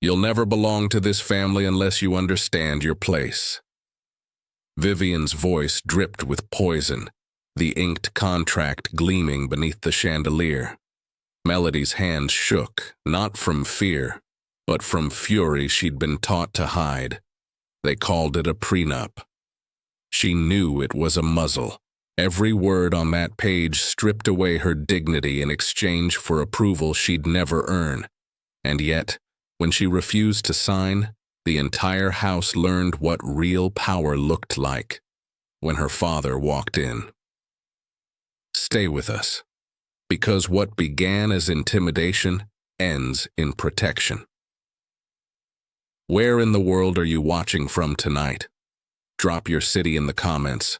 You'll never belong to this family unless you understand your place." Vivian's voice dripped with poison, the inked contract gleaming beneath the chandelier. Melody's hands shook, not from fear, but from fury she'd been taught to hide. They called it a prenup. She knew it was a muzzle. Every word on that page stripped away her dignity in exchange for approval she'd never earn. And yet, when she refused to sign, the entire house learned what real power looked like. When her father walked in. "Stay with us, because what began as intimidation ends in protection." Where in the world are you watching from tonight? Drop your city in the comments.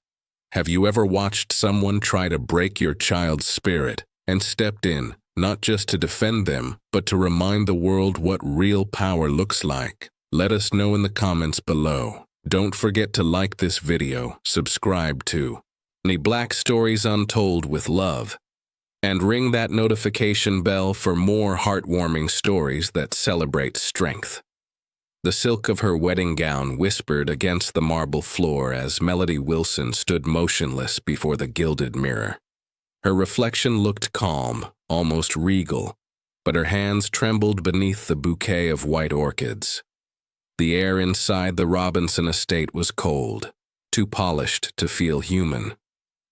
Have you ever watched someone try to break your child's spirit and stepped in, not just to defend them, but to remind the world what real power looks like? Let us know in the comments below. Don't forget to like this video, subscribe to Black Stories Untold with love, and ring that notification bell for more heartwarming stories that celebrate strength. The silk of her wedding gown whispered against the marble floor as Melody Wilson stood motionless before the gilded mirror. Her reflection looked calm, almost regal, but her hands trembled beneath the bouquet of white orchids. The air inside the Robinson estate was cold, too polished to feel human.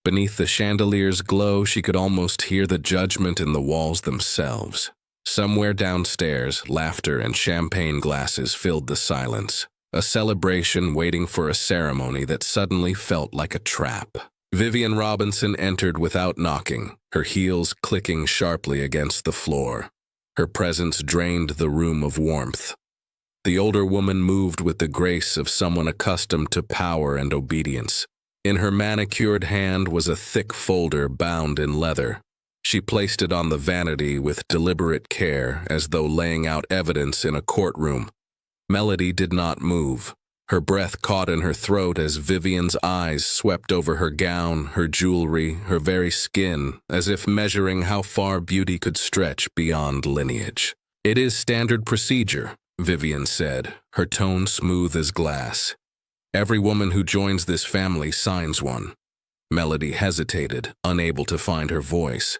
Beneath the chandelier's glow, she could almost hear the judgment in the walls themselves. Somewhere downstairs, laughter and champagne glasses filled the silence, a celebration waiting for a ceremony that suddenly felt like a trap. Vivian Robinson entered without knocking, her heels clicking sharply against the floor. Her presence drained the room of warmth. The older woman moved with the grace of someone accustomed to power and obedience. In her manicured hand was a thick folder bound in leather. She placed it on the vanity with deliberate care, as though laying out evidence in a courtroom. Melody did not move. Her breath caught in her throat as Vivian's eyes swept over her gown, her jewelry, her very skin, as if measuring how far beauty could stretch beyond lineage. "It is standard procedure," Vivian said, her tone smooth as glass. "Every woman who joins this family signs one." Melody hesitated, unable to find her voice.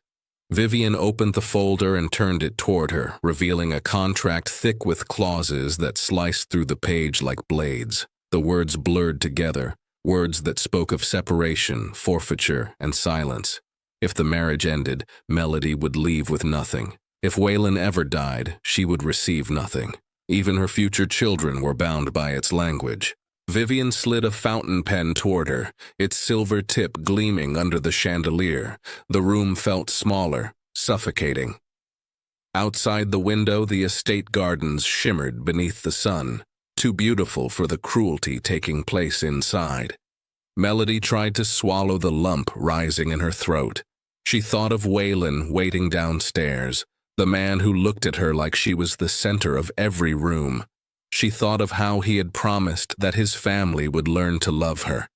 Vivian opened the folder and turned it toward her, revealing a contract thick with clauses that sliced through the page like blades. The words blurred together, words that spoke of separation, forfeiture, and silence. If the marriage ended, Melody would leave with nothing. If Waylon ever died, she would receive nothing. Even her future children were bound by its language. Vivian slid a fountain pen toward her, its silver tip gleaming under the chandelier. The room felt smaller, suffocating. Outside the window, the estate gardens shimmered beneath the sun, too beautiful for the cruelty taking place inside. Melody tried to swallow the lump rising in her throat. She thought of Waylon waiting downstairs, the man who looked at her like she was the center of every room. She thought of how he had promised that his family would learn to love her.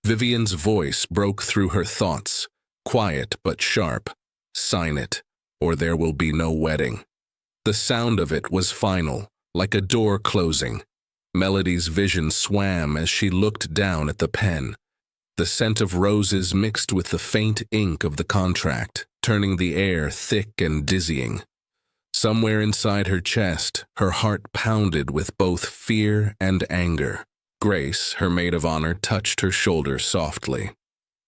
Vivian's voice broke through her thoughts, quiet but sharp. "Sign it, or there will be no wedding." The sound of it was final, like a door closing. Melody's vision swam as she looked down at the pen. The scent of roses mixed with the faint ink of the contract, turning the air thick and dizzying. Somewhere inside her chest, her heart pounded with both fear and anger. Grace, her maid of honor, touched her shoulder softly.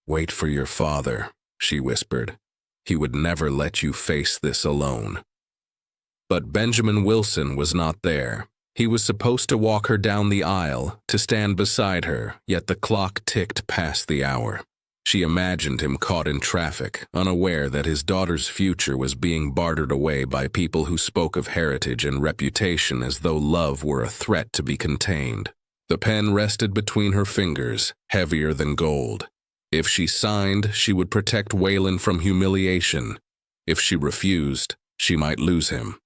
"Wait for your father," she whispered. "He would never let you face this alone." But Benjamin Wilson was not there. He was supposed to walk her down the aisle, to stand beside her, yet the clock ticked past the hour. She imagined him caught in traffic, unaware that his daughter's future was being bartered away by people who spoke of heritage and reputation as though love were a threat to be contained. The pen rested between her fingers, heavier than gold. If she signed, she would protect Waylon from humiliation. If she refused, she might lose him.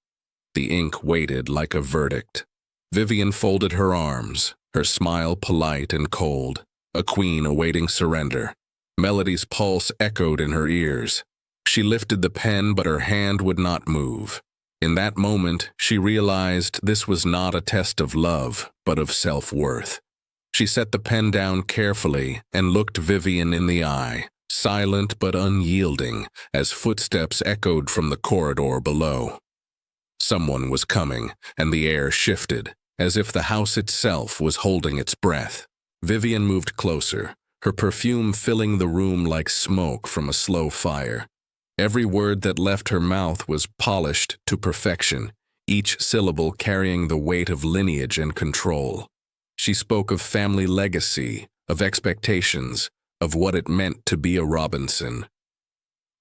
The ink waited like a verdict. Vivian folded her arms, her smile polite and cold, a queen awaiting surrender. Melody's pulse echoed in her ears. She lifted the pen, but her hand would not move. In that moment, she realized this was not a test of love, but of self-worth. She set the pen down carefully and looked Vivian in the eye, silent but unyielding, as footsteps echoed from the corridor below. Someone was coming, and the air shifted, as if the house itself was holding its breath. Vivian moved closer, her perfume filling the room like smoke from a slow fire. Every word that left her mouth was polished to perfection, each syllable carrying the weight of lineage and control. She spoke of family legacy, of expectations, of what it meant to be a Robinson.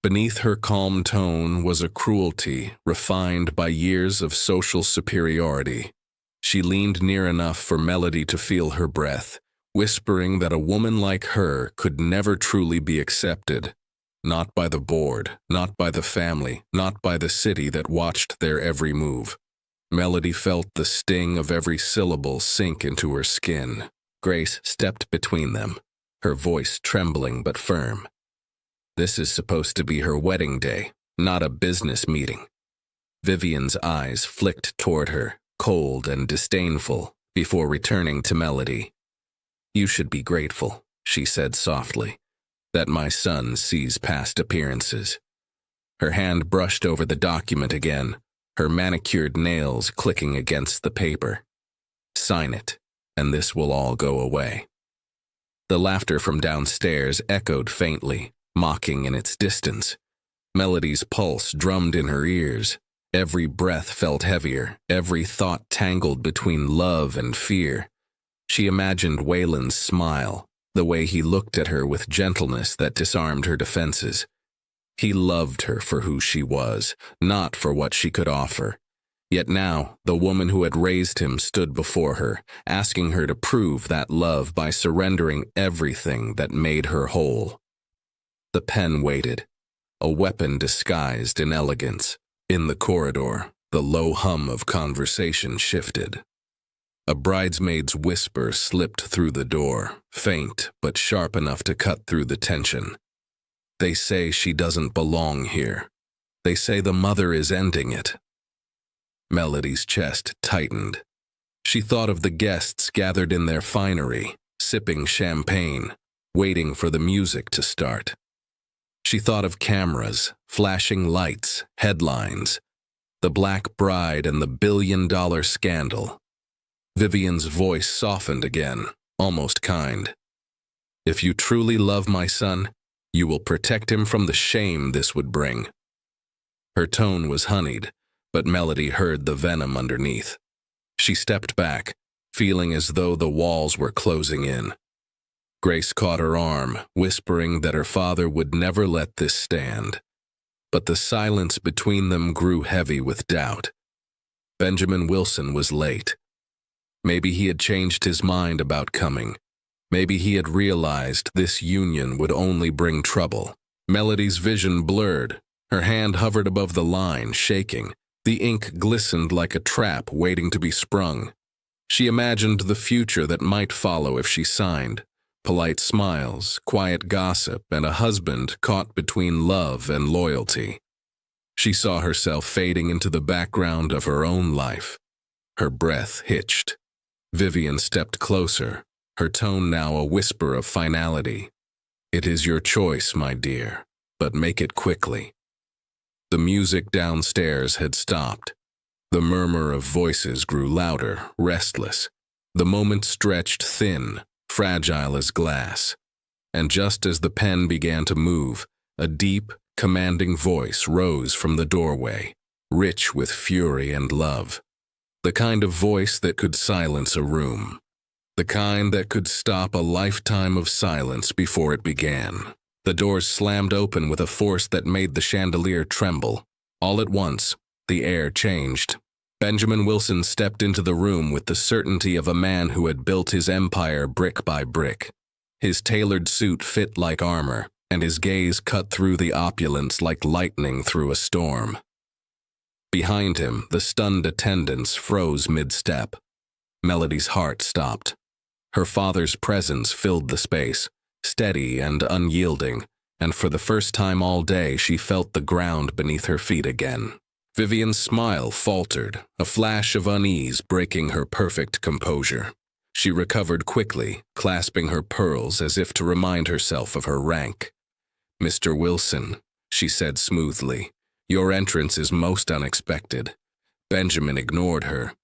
Beneath her calm tone was a cruelty refined by years of social superiority. She leaned near enough for Melody to feel her breath, whispering that a woman like her could never truly be accepted. Not by the board, not by the family, not by the city that watched their every move. Melody felt the sting of every syllable sink into her skin. Grace stepped between them, her voice trembling but firm. This is supposed to be her wedding day, not a business meeting. Vivian's eyes flicked toward her, cold and disdainful, before returning to Melody. "You should be grateful," she said softly, "that my son sees past appearances." Her hand brushed over the document again, her manicured nails clicking against the paper. "Sign it, and this will all go away." The laughter from downstairs echoed faintly, mocking in its distance. Melody's pulse drummed in her ears. Every breath felt heavier, every thought tangled between love and fear. She imagined Waylon's smile, the way he looked at her with gentleness that disarmed her defenses. He loved her for who she was, not for what she could offer. Yet now, the woman who had raised him stood before her, asking her to prove that love by surrendering everything that made her whole. The pen waited, a weapon disguised in elegance. In the corridor, the low hum of conversation shifted. A bridesmaid's whisper slipped through the door, faint but sharp enough to cut through the tension. "They say she doesn't belong here. They say the mother is ending it." Melody's chest tightened. She thought of the guests gathered in their finery, sipping champagne, waiting for the music to start. She thought of cameras, flashing lights, headlines, the black bride and the billion-dollar scandal. Vivian's voice softened again, almost kind. "If you truly love my son, you will protect him from the shame this would bring." Her tone was honeyed, but Melody heard the venom underneath. She stepped back, feeling as though the walls were closing in. Grace caught her arm, whispering that her father would never let this stand. But the silence between them grew heavy with doubt. Benjamin Wilson was late. Maybe he had changed his mind about coming. Maybe he had realized this union would only bring trouble. Melody's vision blurred. Her hand hovered above the line, shaking. The ink glistened like a trap waiting to be sprung. She imagined the future that might follow if she signed. Polite smiles, quiet gossip, and a husband caught between love and loyalty. She saw herself fading into the background of her own life. Her breath hitched. Vivian stepped closer, her tone now a whisper of finality. "It is your choice, my dear, but make it quickly." The music downstairs had stopped. The murmur of voices grew louder, restless. The moment stretched thin, fragile as glass. And just as the pen began to move, a deep, commanding voice rose from the doorway, rich with fury and love. The kind of voice that could silence a room. The kind that could stop a lifetime of silence before it began. The doors slammed open with a force that made the chandelier tremble. All at once, the air changed. Benjamin Wilson stepped into the room with the certainty of a man who had built his empire brick by brick. His tailored suit fit like armor, and his gaze cut through the opulence like lightning through a storm. Behind him, the stunned attendants froze mid-step. Melody's heart stopped. Her father's presence filled the space, steady and unyielding, and for the first time all day she felt the ground beneath her feet again. Vivian's smile faltered, a flash of unease breaking her perfect composure. She recovered quickly, clasping her pearls as if to remind herself of her rank. "Mr. Wilson," she said smoothly, "your entrance is most unexpected." Benjamin ignored her.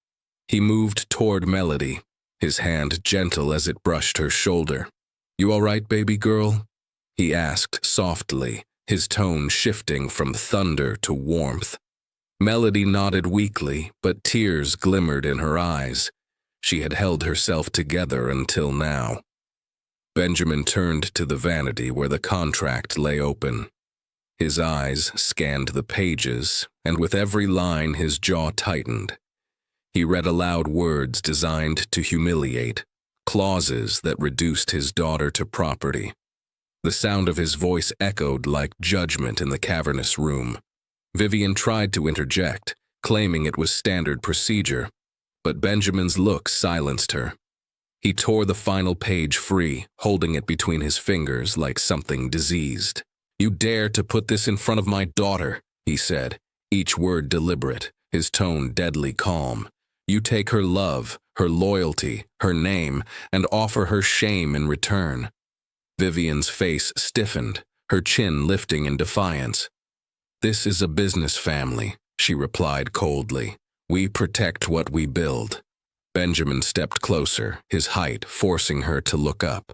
He moved toward Melody, his hand gentle as it brushed her shoulder. "You all right, baby girl?" he asked softly, his tone shifting from thunder to warmth. Melody nodded weakly, but tears glimmered in her eyes. She had held herself together until now. Benjamin turned to the vanity where the contract lay open. His eyes scanned the pages, and with every line his jaw tightened. He read aloud words designed to humiliate, clauses that reduced his daughter to property. The sound of his voice echoed like judgment in the cavernous room. Vivian tried to interject, claiming it was standard procedure, but Benjamin's look silenced her. He tore the final page free, holding it between his fingers like something diseased. "You dare to put this in front of my daughter," he said, each word deliberate, his tone deadly calm. "You take her love, her loyalty, her name, and offer her shame in return." Vivian's face stiffened, her chin lifting in defiance. "This is a business family," she replied coldly. "We protect what we build." Benjamin stepped closer, his height forcing her to look up.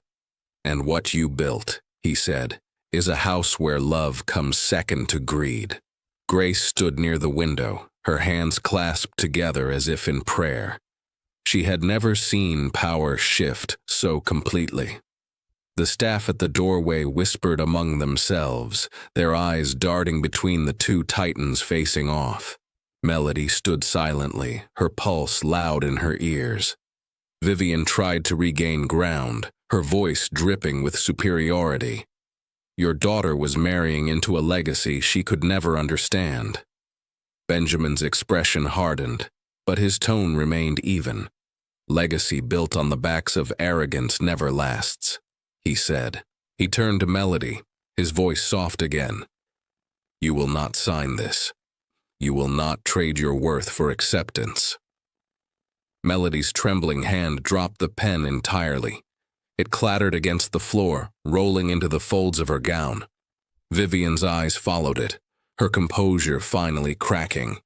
"And what you built," he said, "is a house where love comes second to greed." Grace stood near the window, her hands clasped together as if in prayer. She had never seen power shift so completely. The staff at the doorway whispered among themselves, their eyes darting between the two titans facing off. Melody stood silently, her pulse loud in her ears. Vivian tried to regain ground, her voice dripping with superiority. "Your daughter was marrying into a legacy she could never understand." Benjamin's expression hardened, but his tone remained even. "Legacy built on the backs of arrogance never lasts," he said. He turned to Melody, his voice soft again. "You will not sign this. You will not trade your worth for acceptance." Melody's trembling hand dropped the pen entirely. It clattered against the floor, rolling into the folds of her gown. Vivian's eyes followed it, her composure finally cracking.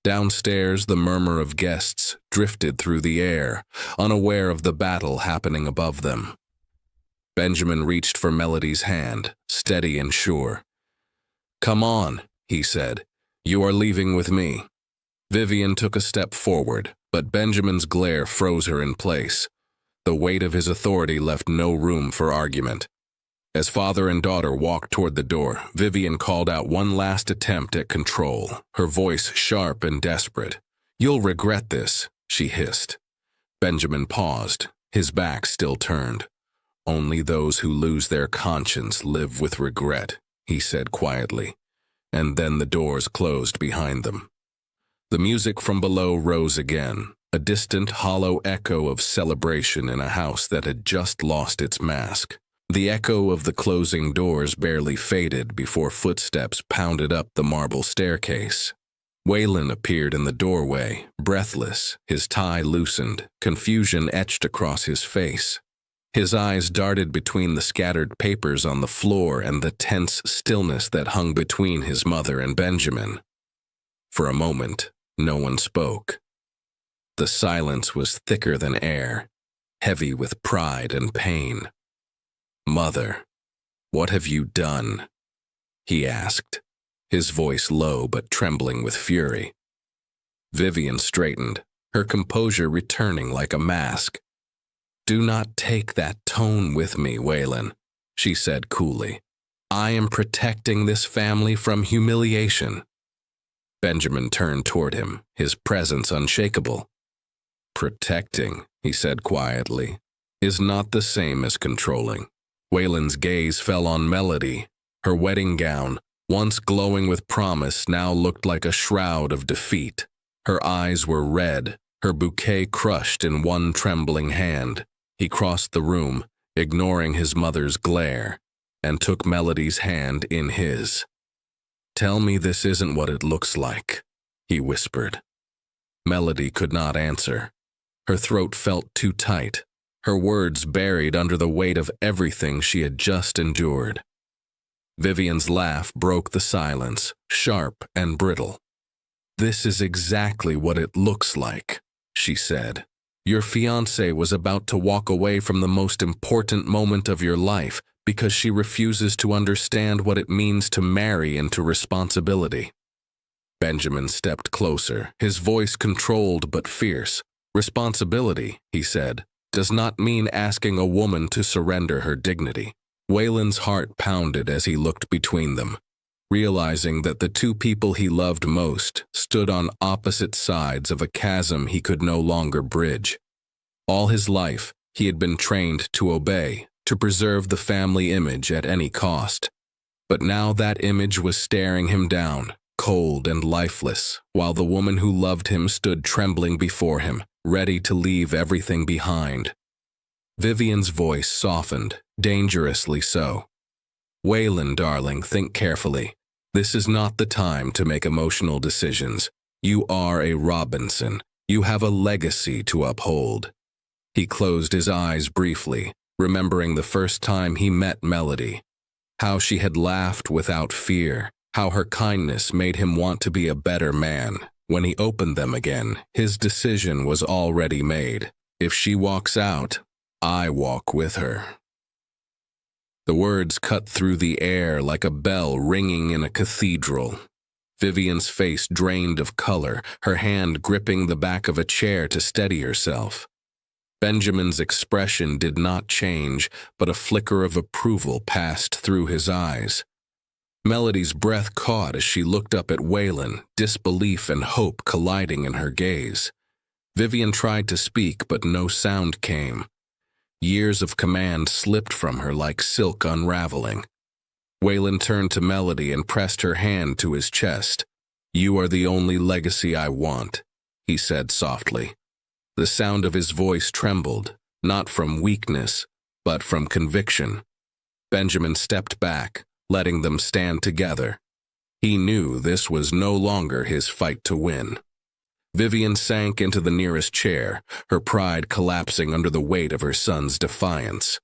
Downstairs, the murmur of guests drifted through the air, unaware of the battle happening above them. Benjamin reached for Melody's hand, steady and sure. "Come on," he said. "You are leaving with me." Vivian took a step forward, but Benjamin's glare froze her in place. The weight of his authority left no room for argument. As father and daughter walked toward the door, Vivian called out one last attempt at control, her voice sharp and desperate. "You'll regret this," she hissed. Benjamin paused, his back still turned. "Only those who lose their conscience live with regret," he said quietly. And then the doors closed behind them. The music from below rose again, a distant, hollow echo of celebration in a house that had just lost its mask. The echo of the closing doors barely faded before footsteps pounded up the marble staircase. Waylon appeared in the doorway, breathless, his tie loosened, confusion etched across his face. His eyes darted between the scattered papers on the floor and the tense stillness that hung between his mother and Benjamin. For a moment, no one spoke. The silence was thicker than air, heavy with pride and pain. "Mother, what have you done?" he asked, his voice low but trembling with fury. Vivian straightened, her composure returning like a mask. "Do not take that tone with me, Waylon," she said coolly. "I am protecting this family from humiliation." Benjamin turned toward him, his presence unshakable. "Protecting," he said quietly, "is not the same as controlling." Waylon's gaze fell on Melody. Her wedding gown, once glowing with promise, now looked like a shroud of defeat. Her eyes were red, her bouquet crushed in one trembling hand. He crossed the room, ignoring his mother's glare, and took Melody's hand in his. "Tell me this isn't what it looks like," he whispered. Melody could not answer. Her throat felt too tight, her words buried under the weight of everything she had just endured. Vivian's laugh broke the silence, sharp and brittle. "This is exactly what it looks like," she said. "Your fiancé was about to walk away from the most important moment of your life because she refuses to understand what it means to marry into responsibility." Benjamin stepped closer, his voice controlled but fierce. "Responsibility," he said, "does not mean asking a woman to surrender her dignity." Waylon's heart pounded as he looked between them, realizing that the two people he loved most stood on opposite sides of a chasm he could no longer bridge. All his life, he had been trained to obey, to preserve the family image at any cost. But now that image was staring him down, cold and lifeless, while the woman who loved him stood trembling before him, ready to leave everything behind. Vivian's voice softened, dangerously so. "Waylon, darling, think carefully. This is not the time to make emotional decisions. You are a Robinson. You have a legacy to uphold." He closed his eyes briefly, remembering the first time he met Melody. How she had laughed without fear, how her kindness made him want to be a better man. When he opened them again, his decision was already made. If she walks out, I walk with her. The words cut through the air like a bell ringing in a cathedral. Vivian's face drained of color, her hand gripping the back of a chair to steady herself. Benjamin's expression did not change, but a flicker of approval passed through his eyes. Melody's breath caught as she looked up at Waylon, disbelief and hope colliding in her gaze. Vivian tried to speak, but no sound came. Years of command slipped from her like silk unraveling. Waylon turned to Melody and pressed her hand to his chest. "You are the only legacy I want," he said softly. The sound of his voice trembled, not from weakness, but from conviction. Benjamin stepped back, letting them stand together. He knew this was no longer his fight to win. Vivian sank into the nearest chair, her pride collapsing under the weight of her son's defiance.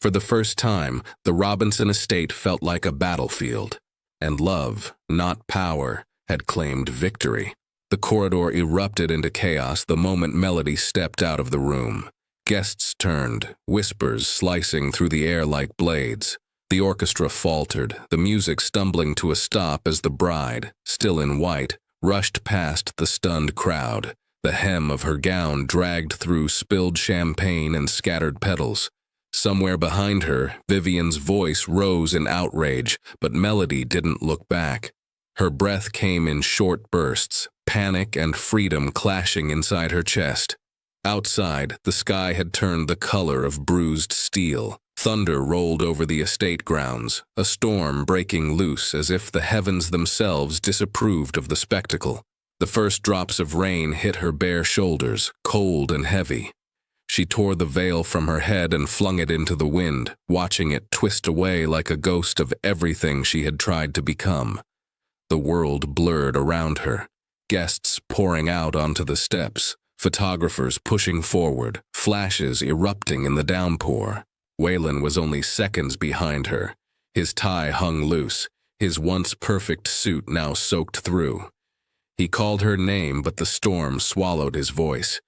For the first time, the Robinson estate felt like a battlefield, and love, not power, had claimed victory. The corridor erupted into chaos the moment Melody stepped out of the room. Guests turned, whispers slicing through the air like blades. The orchestra faltered, the music stumbling to a stop as the bride, still in white, rushed past the stunned crowd. The hem of her gown dragged through spilled champagne and scattered petals. Somewhere behind her, Vivian's voice rose in outrage, but Melody didn't look back. Her breath came in short bursts, panic and freedom clashing inside her chest. Outside, the sky had turned the color of bruised steel. Thunder rolled over the estate grounds, a storm breaking loose as if the heavens themselves disapproved of the spectacle. The first drops of rain hit her bare shoulders, cold and heavy. She tore the veil from her head and flung it into the wind, watching it twist away like a ghost of everything she had tried to become. The world blurred around her, guests pouring out onto the steps, photographers pushing forward, flashes erupting in the downpour. Waylon was only seconds behind her. His tie hung loose, his once perfect suit now soaked through. He called her name, but the storm swallowed his voice.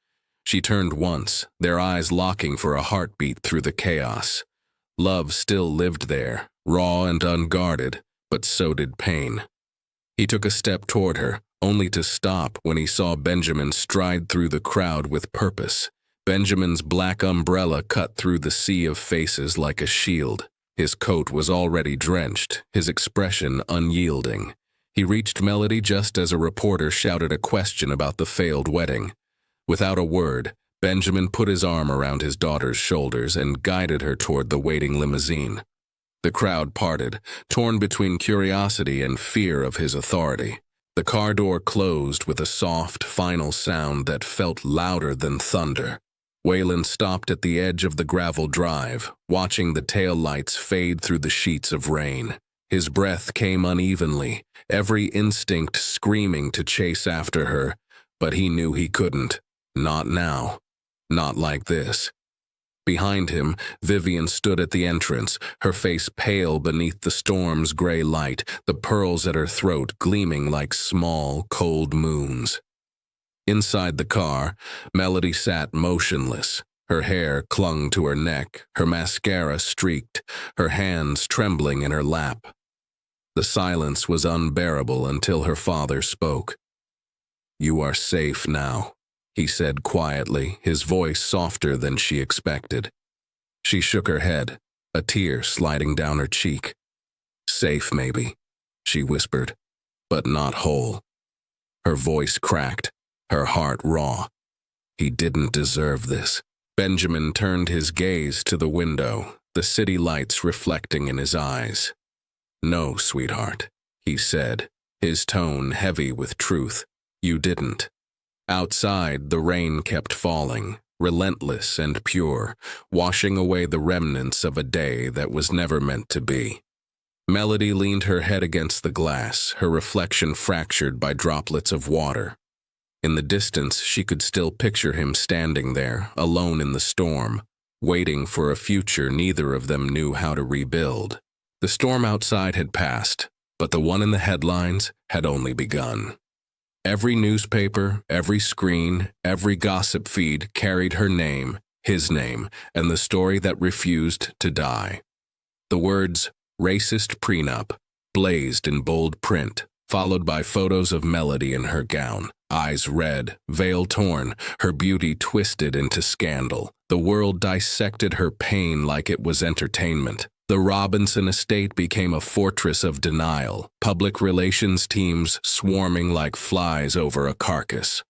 She turned once, their eyes locking for a heartbeat through the chaos. Love still lived there, raw and unguarded, but so did pain. He took a step toward her, only to stop when he saw Benjamin stride through the crowd with purpose. Benjamin's black umbrella cut through the sea of faces like a shield. His coat was already drenched, his expression unyielding. He reached Melody just as a reporter shouted a question about the failed wedding. Without a word, Benjamin put his arm around his daughter's shoulders and guided her toward the waiting limousine. The crowd parted, torn between curiosity and fear of his authority. The car door closed with a soft, final sound that felt louder than thunder. Waylon stopped at the edge of the gravel drive, watching the tail lights fade through the sheets of rain. His breath came unevenly, every instinct screaming to chase after her, but he knew he couldn't. Not now. Not like this. Behind him, Vivian stood at the entrance, her face pale beneath the storm's gray light, the pearls at her throat gleaming like small, cold moons. Inside the car, Melody sat motionless. Her hair clung to her neck, her mascara streaked, her hands trembling in her lap. The silence was unbearable until her father spoke. "You are safe now," he said quietly, his voice softer than she expected. She shook her head, a tear sliding down her cheek. "Safe, maybe," she whispered, "but not whole." Her voice cracked, her heart raw. He didn't deserve this. Benjamin turned his gaze to the window, the city lights reflecting in his eyes. "No, sweetheart," he said, his tone heavy with truth. "You didn't." Outside, the rain kept falling, relentless and pure, washing away the remnants of a day that was never meant to be. Melody leaned her head against the glass, her reflection fractured by droplets of water. In the distance, she could still picture him standing there, alone in the storm, waiting for a future neither of them knew how to rebuild. The storm outside had passed, but the one in the headlines had only begun. Every newspaper, every screen, every gossip feed carried her name, his name, and the story that refused to die. The words, "racist prenup," blazed in bold print, followed by photos of Melody in her gown, eyes red, veil torn, her beauty twisted into scandal. The world dissected her pain like it was entertainment. The Robinson estate became a fortress of denial, public relations teams swarming like flies over a carcass.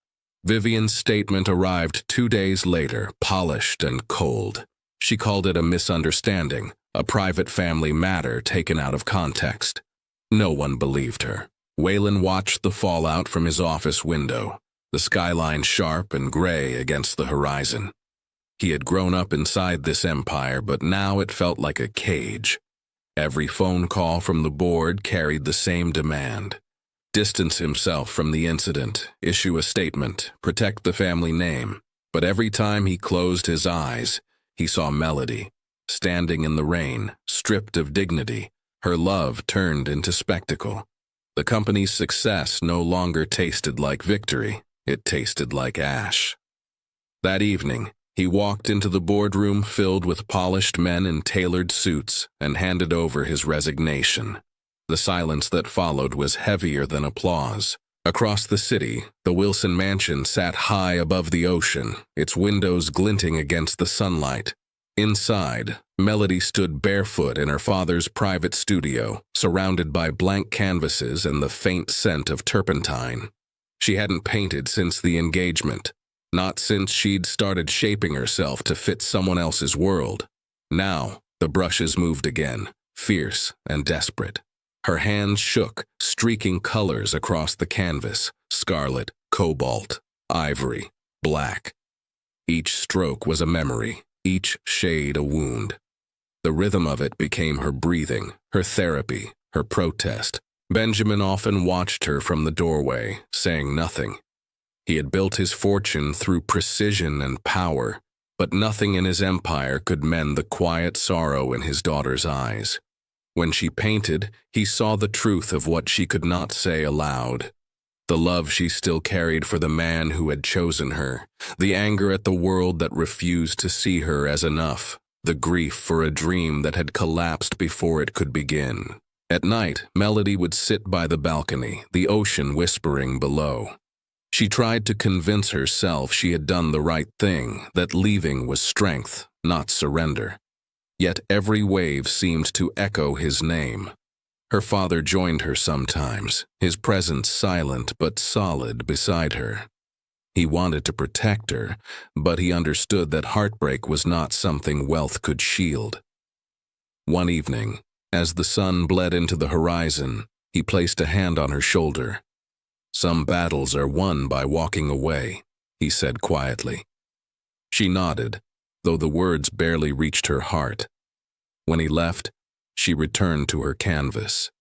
Vivian's statement arrived 2 days later, polished and cold. She called it a misunderstanding, a private family matter taken out of context. No one believed her. Waylon watched the fallout from his office window, the skyline sharp and gray against the horizon. He had grown up inside this empire, but now it felt like a cage. Every phone call from the board carried the same demand. Distance himself from the incident, issue a statement, protect the family name. But every time he closed his eyes, he saw Melody, standing in the rain, stripped of dignity, her love turned into spectacle. The company's success no longer tasted like victory, it tasted like ash. That evening, he walked into the boardroom filled with polished men in tailored suits and handed over his resignation. The silence that followed was heavier than applause. Across the city, the Wilson mansion sat high above the ocean, its windows glinting against the sunlight. Inside, Melody stood barefoot in her father's private studio, surrounded by blank canvases and the faint scent of turpentine. She hadn't painted since the engagement. Not since she'd started shaping herself to fit someone else's world. Now, the brushes moved again, fierce and desperate. Her hands shook, streaking colors across the canvas, scarlet, cobalt, ivory, black. Each stroke was a memory, each shade a wound. The rhythm of it became her breathing, her therapy, her protest. Benjamin often watched her from the doorway, saying nothing. He had built his fortune through precision and power, but nothing in his empire could mend the quiet sorrow in his daughter's eyes. When she painted, he saw the truth of what she could not say aloud. The love she still carried for the man who had chosen her, the anger at the world that refused to see her as enough, the grief for a dream that had collapsed before it could begin. At night, Melody would sit by the balcony, the ocean whispering below. She tried to convince herself she had done the right thing, that leaving was strength, not surrender. Yet every wave seemed to echo his name. Her father joined her sometimes, his presence silent but solid beside her. He wanted to protect her, but he understood that heartbreak was not something wealth could shield. One evening, as the sun bled into the horizon, he placed a hand on her shoulder. "Some battles are won by walking away," he said quietly. She nodded, though the words barely reached her heart. When he left, She returned to her canvas.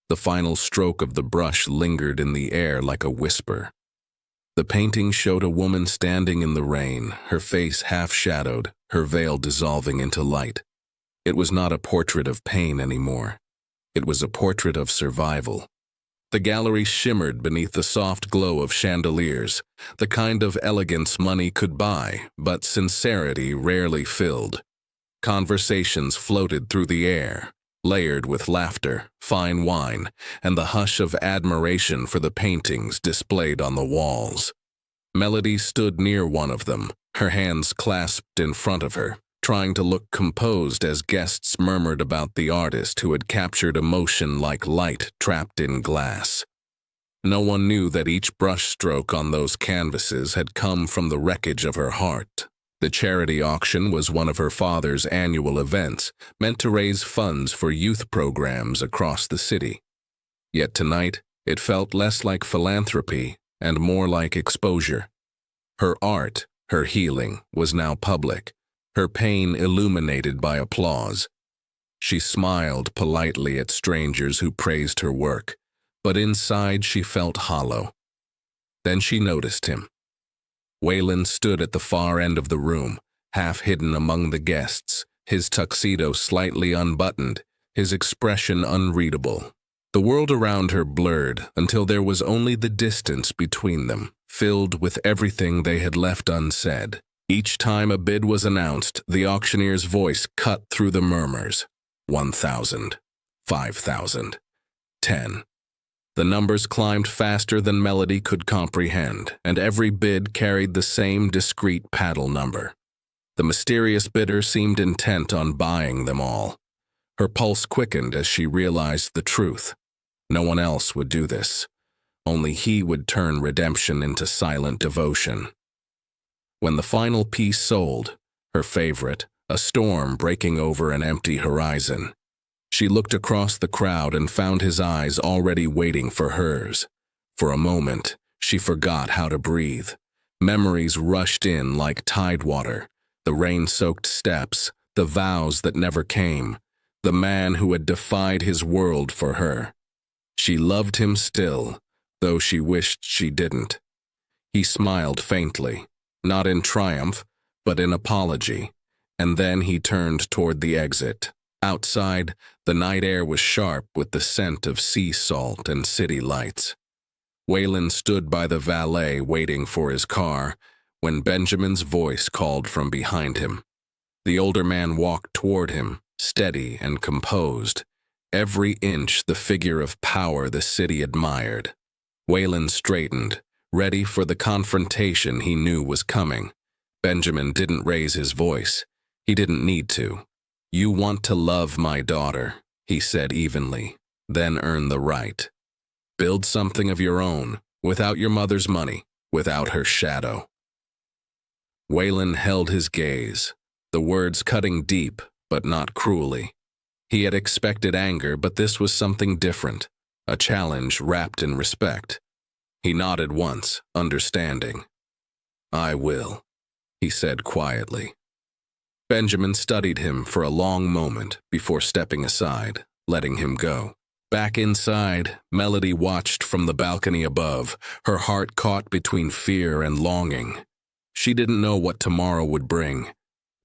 The final stroke of the brush lingered in the air like a whisper. The painting showed a woman standing in the rain, her face half-shadowed, her veil dissolving into light. It was not a portrait of pain anymore. It was a portrait of survival. The gallery shimmered beneath the soft glow of chandeliers, the kind of elegance money could buy, but sincerity rarely filled. Conversations floated through the air, layered with laughter, fine wine, and the hush of admiration for the paintings displayed on the walls. Melody stood near one of them, her hands clasped in front of her, trying to look composed as guests murmured about the artist who had captured emotion like light trapped in glass. No one knew that each brushstroke on those canvases had come from the wreckage of her heart. The charity auction was one of her father's annual events, meant to raise funds for youth programs across the city. Yet tonight, it felt less like philanthropy and more like exposure. Her art, her healing, was now public, her pain illuminated by applause. She smiled politely at strangers who praised her work, but inside she felt hollow. Then she noticed him. Waylon stood at the far end of the room, half hidden among the guests, his tuxedo slightly unbuttoned, his expression unreadable. The world around her blurred until there was only the distance between them, filled with everything they had left unsaid. Each time a bid was announced, the auctioneer's voice cut through the murmurs. 1,000, 5,000, 10. The numbers climbed faster than Melody could comprehend, and every bid carried the same discrete paddle number. The mysterious bidder seemed intent on buying them all. Her pulse quickened as she realized the truth. No one else would do this. Only he would turn redemption into silent devotion. When the final piece sold, her favorite, a storm breaking over an empty horizon, she looked across the crowd and found his eyes already waiting for hers. For a moment, she forgot how to breathe. Memories rushed in like tidewater, the rain-soaked steps, the vows that never came, the man who had defied his world for her. She loved him still, though she wished she didn't. He smiled faintly, not in triumph, but in apology, and then he turned toward the exit. Outside, the night air was sharp with the scent of sea salt and city lights. Waylon stood by the valet waiting for his car when Benjamin's voice called from behind him. The older man walked toward him, steady and composed, every inch the figure of power the city admired. Waylon straightened, ready for the confrontation he knew was coming. Benjamin didn't raise his voice. He didn't need to. "You want to love my daughter," he said evenly, "then earn the right. Build something of your own, without your mother's money, without her shadow." Waylon held his gaze, the words cutting deep, but not cruelly. He had expected anger, but this was something different, a challenge wrapped in respect. He nodded once, understanding. "I will," he said quietly. Benjamin studied him for a long moment before stepping aside, letting him go. Back inside, Melody watched from the balcony above, her heart caught between fear and longing. She didn't know what tomorrow would bring,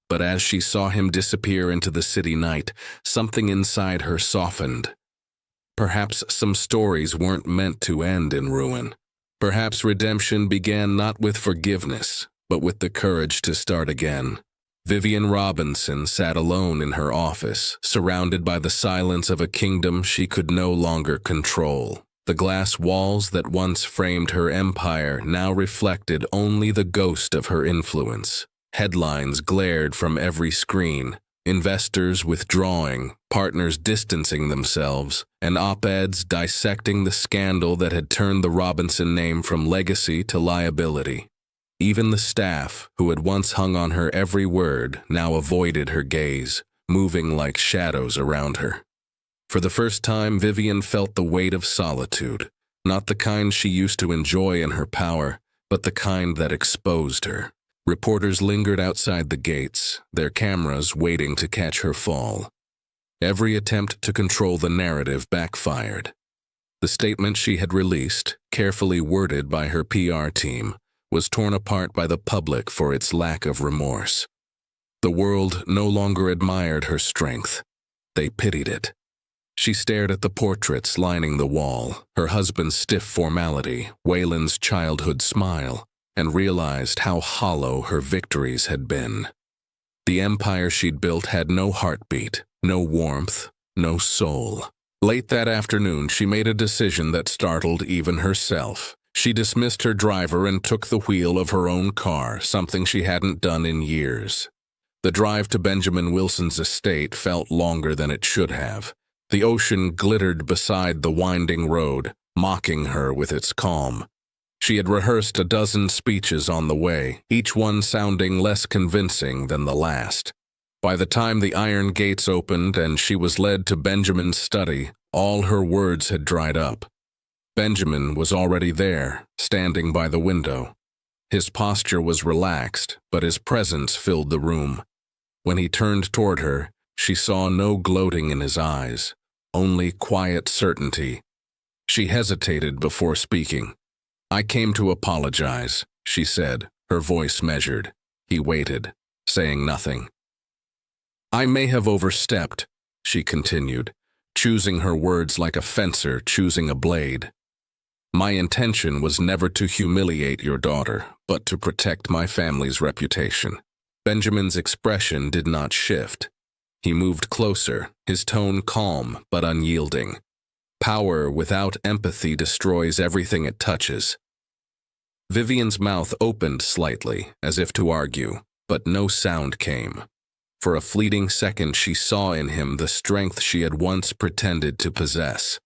but as she saw him disappear into the city night, something inside her softened. Perhaps some stories weren't meant to end in ruin. Perhaps redemption began not with forgiveness, but with the courage to start again. Vivian Robinson sat alone in her office, surrounded by the silence of a kingdom she could no longer control. The glass walls that once framed her empire now reflected only the ghost of her influence. Headlines glared from every screen, investors withdrawing, partners distancing themselves, and op-eds dissecting the scandal that had turned the Robinson name from legacy to liability. Even the staff, who had once hung on her every word, now avoided her gaze, moving like shadows around her. For the first time, Vivian felt the weight of solitude, not the kind she used to enjoy in her power, but the kind that exposed her. Reporters lingered outside the gates, their cameras waiting to catch her fall. Every attempt to control the narrative backfired. The statement she had released, carefully worded by her PR team, was torn apart by the public for its lack of remorse. The world no longer admired her strength. They pitied it. She stared at the portraits lining the wall, her husband's stiff formality, Waylon's childhood smile, and realized how hollow her victories had been. The empire she'd built had no heartbeat, no warmth, no soul. Late that afternoon, she made a decision that startled even herself. She dismissed her driver and took the wheel of her own car, something she hadn't done in years. The drive to Benjamin Wilson's estate felt longer than it should have. The ocean glittered beside the winding road, mocking her with its calm. She had rehearsed a dozen speeches on the way, each one sounding less convincing than the last. By the time the iron gates opened and she was led to Benjamin's study, all her words had dried up. Benjamin was already there, standing by the window. His posture was relaxed, but his presence filled the room. When he turned toward her, she saw no gloating in his eyes, only quiet certainty. She hesitated before speaking. "I came to apologize," she said, her voice measured. He waited, saying nothing. "I may have overstepped," she continued, choosing her words like a fencer choosing a blade. "My intention was never to humiliate your daughter, but to protect my family's reputation." Benjamin's expression did not shift. He moved closer, his tone calm but unyielding. Power without empathy destroys everything it touches. Vivian's mouth opened slightly, as if to argue, but no sound came. For a fleeting second she saw in him the strength she had once pretended to possess,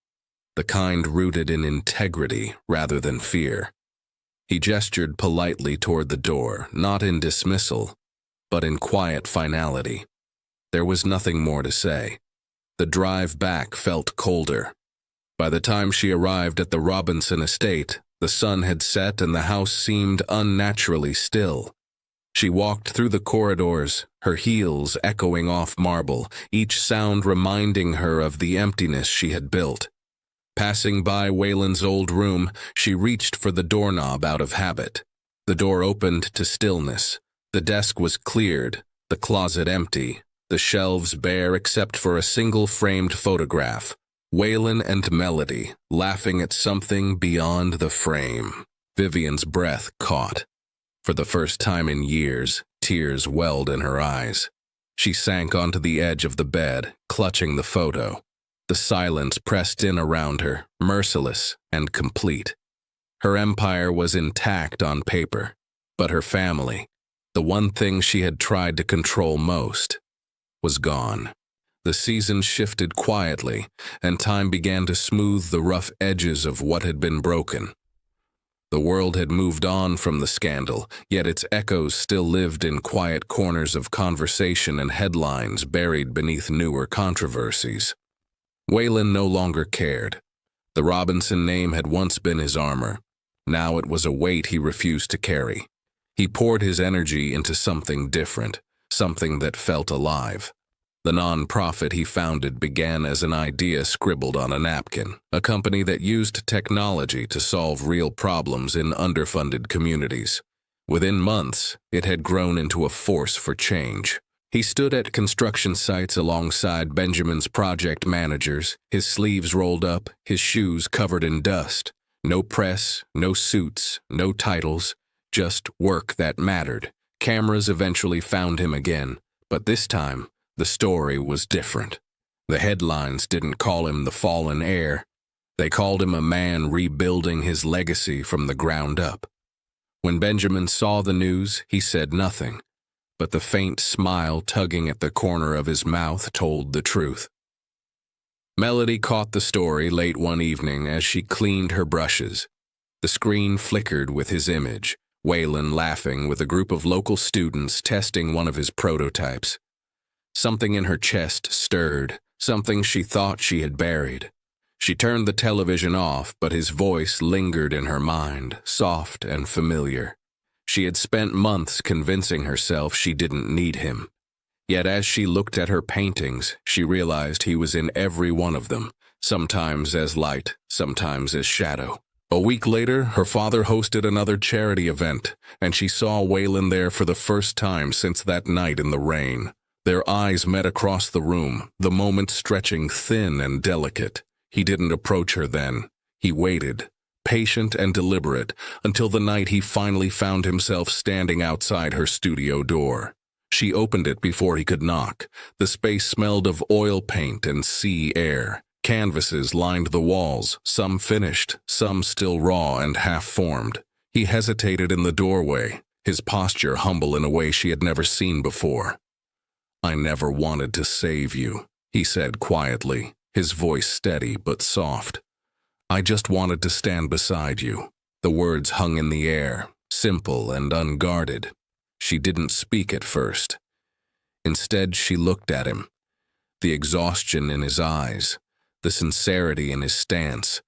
the kind rooted in integrity rather than fear. He gestured politely toward the door, not in dismissal, but in quiet finality. There was nothing more to say. The drive back felt colder. By the time she arrived at the Robinson estate, the sun had set and the house seemed unnaturally still. She walked through the corridors, her heels echoing off marble, each sound reminding her of the emptiness she had built. Passing by Waylon's old room, she reached for the doorknob out of habit. The door opened to stillness. The desk was cleared, the closet empty, the shelves bare except for a single framed photograph. Waylon and Melody, laughing at something beyond the frame. Vivian's breath caught. For the first time in years, tears welled in her eyes. She sank onto the edge of the bed, clutching the photo. The silence pressed in around her, merciless and complete. Her empire was intact on paper, but her family, the one thing she had tried to control most, was gone. The season shifted quietly, and time began to smooth the rough edges of what had been broken. The world had moved on from the scandal, yet its echoes still lived in quiet corners of conversation and headlines buried beneath newer controversies. Waylon no longer cared. The Robinson name had once been his armor. Now it was a weight he refused to carry. He poured his energy into something different, something that felt alive. The non-profit he founded began as an idea scribbled on a napkin, a company that used technology to solve real problems in underfunded communities. Within months, it had grown into a force for change. He stood at construction sites alongside Benjamin's project managers, his sleeves rolled up, his shoes covered in dust. No press, no suits, no titles, just work that mattered. Cameras eventually found him again, but this time, the story was different. The headlines didn't call him the fallen heir. They called him a man rebuilding his legacy from the ground up. When Benjamin saw the news, he said nothing, but the faint smile tugging at the corner of his mouth told the truth. Melody caught the story late one evening as she cleaned her brushes. The screen flickered with his image, Waylon laughing with a group of local students testing one of his prototypes. Something in her chest stirred, something she thought she had buried. She turned the television off, but his voice lingered in her mind, soft and familiar. She had spent months convincing herself she didn't need him. Yet as she looked at her paintings, she realized he was in every one of them, sometimes as light, sometimes as shadow. A week later, her father hosted another charity event, and she saw Waylon there for the first time since that night in the rain. Their eyes met across the room, the moment stretching thin and delicate. He didn't approach her then. He waited, patient and deliberate, until the night he finally found himself standing outside her studio door. She opened it before he could knock. The space smelled of oil paint and sea air. Canvases lined the walls, some finished, some still raw and half-formed. He hesitated in the doorway, his posture humble in a way she had never seen before. "I never wanted to save you," he said quietly, his voice steady but soft. "I just wanted to stand beside you." The words hung in the air, simple and unguarded. She didn't speak at first. Instead, she looked at him, the exhaustion in his eyes, the sincerity in his stance.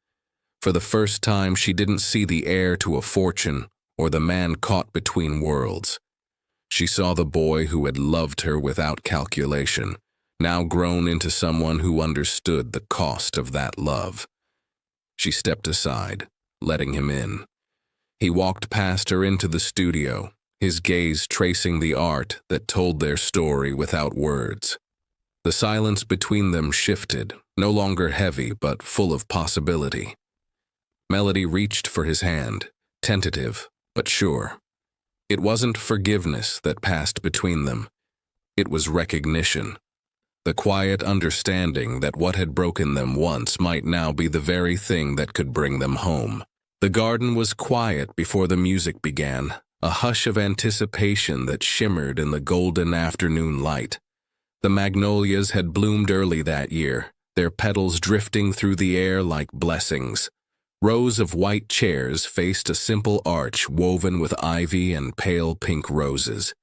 For the first time, she didn't see the heir to a fortune or the man caught between worlds. She saw the boy who had loved her without calculation, now grown into someone who understood the cost of that love. She stepped aside, letting him in. He walked past her into the studio, his gaze tracing the art that told their story without words. The silence between them shifted, no longer heavy but full of possibility. Melody reached for his hand, tentative but sure. It wasn't forgiveness that passed between them. It was recognition. The quiet understanding that what had broken them once might now be the very thing that could bring them home. The garden was quiet before the music began, a hush of anticipation that shimmered in the golden afternoon light. The magnolias had bloomed early that year, their petals drifting through the air like blessings. Rows of white chairs faced a simple arch woven with ivy and pale pink roses.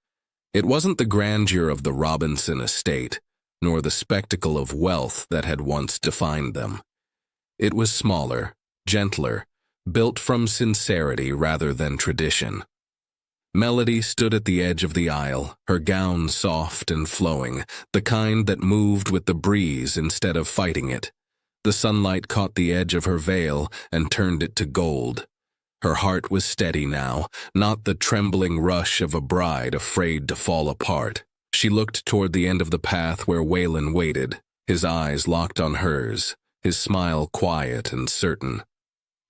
It wasn't the grandeur of the Robinson estate, nor the spectacle of wealth that had once defined them. It was smaller, gentler, built from sincerity rather than tradition. Melody stood at the edge of the aisle, her gown soft and flowing, the kind that moved with the breeze instead of fighting it. The sunlight caught the edge of her veil and turned it to gold. Her heart was steady now, not the trembling rush of a bride afraid to fall apart. She looked toward the end of the path where Waylon waited, his eyes locked on hers, his smile quiet and certain.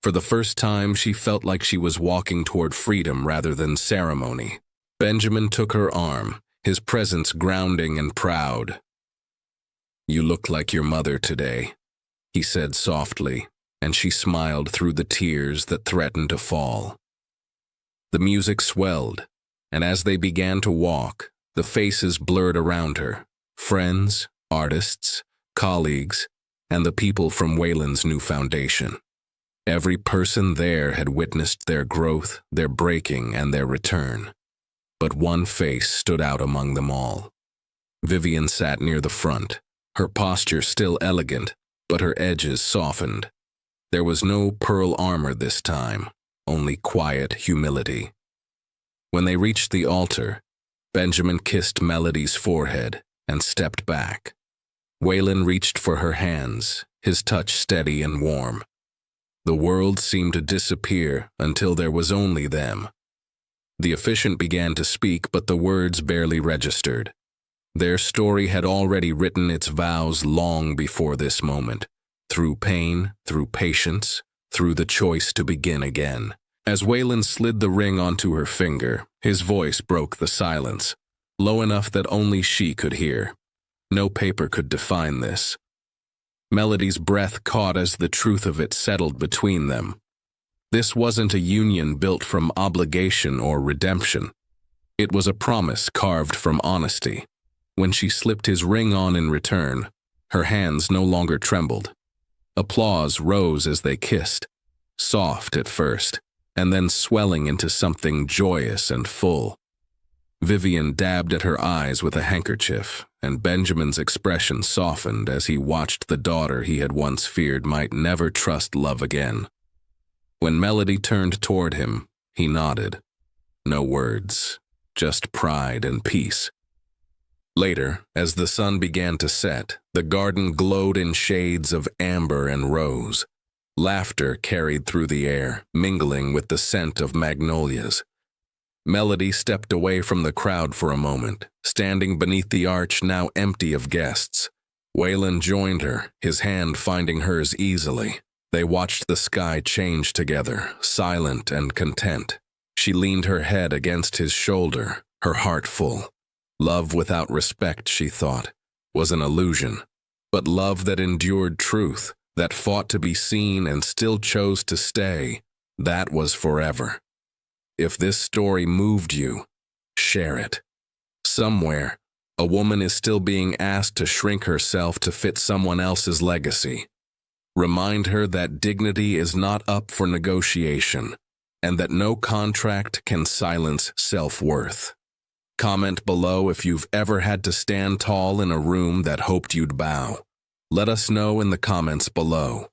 For the first time, she felt like she was walking toward freedom rather than ceremony. Benjamin took her arm, his presence grounding and proud. "You look like your mother today," he said softly, and she smiled through the tears that threatened to fall. The music swelled, and as they began to walk, the faces blurred around her, friends, artists, colleagues, and the people from Waylon's new foundation. Every person there had witnessed their growth, their breaking, and their return. But one face stood out among them all. Vivian sat near the front, her posture still elegant, but her edges softened. There was no pearl armor this time, only quiet humility. When they reached the altar, Benjamin kissed Melody's forehead and stepped back. Waylon reached for her hands, his touch steady and warm. The world seemed to disappear until there was only them. The officiant began to speak, but the words barely registered. Their story had already written its vows long before this moment, through pain, through patience, through the choice to begin again. As Waylon slid the ring onto her finger, his voice broke the silence, low enough that only she could hear. No paper could define this. Melody's breath caught as the truth of it settled between them. This wasn't a union built from obligation or redemption. It was a promise carved from honesty. When she slipped his ring on in return, her hands no longer trembled. Applause rose as they kissed, soft at first, and then swelling into something joyous and full. Vivian dabbed at her eyes with a handkerchief, and Benjamin's expression softened as he watched the daughter he had once feared might never trust love again. When Melody turned toward him, he nodded. No words, just pride and peace. Later, as the sun began to set, the garden glowed in shades of amber and rose. Laughter carried through the air, mingling with the scent of magnolias. Melody stepped away from the crowd for a moment, standing beneath the arch now empty of guests. Waylon joined her, his hand finding hers easily. They watched the sky change together, silent and content. She leaned her head against his shoulder, her heart full. Love without respect, she thought, was an illusion. But love that endured truth, that fought to be seen and still chose to stay, that was forever. If this story moved you, share it. Somewhere, a woman is still being asked to shrink herself to fit someone else's legacy. Remind her that dignity is not up for negotiation, and that no contract can silence self-worth. Comment below if you've ever had to stand tall in a room that hoped you'd bow. Let us know in the comments below.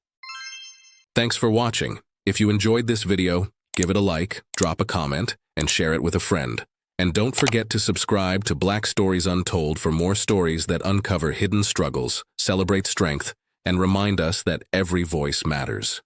Thanks for watching. If you enjoyed this video, give it a like, drop a comment, and share it with a friend. And don't forget to subscribe to Black Stories Untold for more stories that uncover hidden struggles, celebrate strength, and remind us that every voice matters.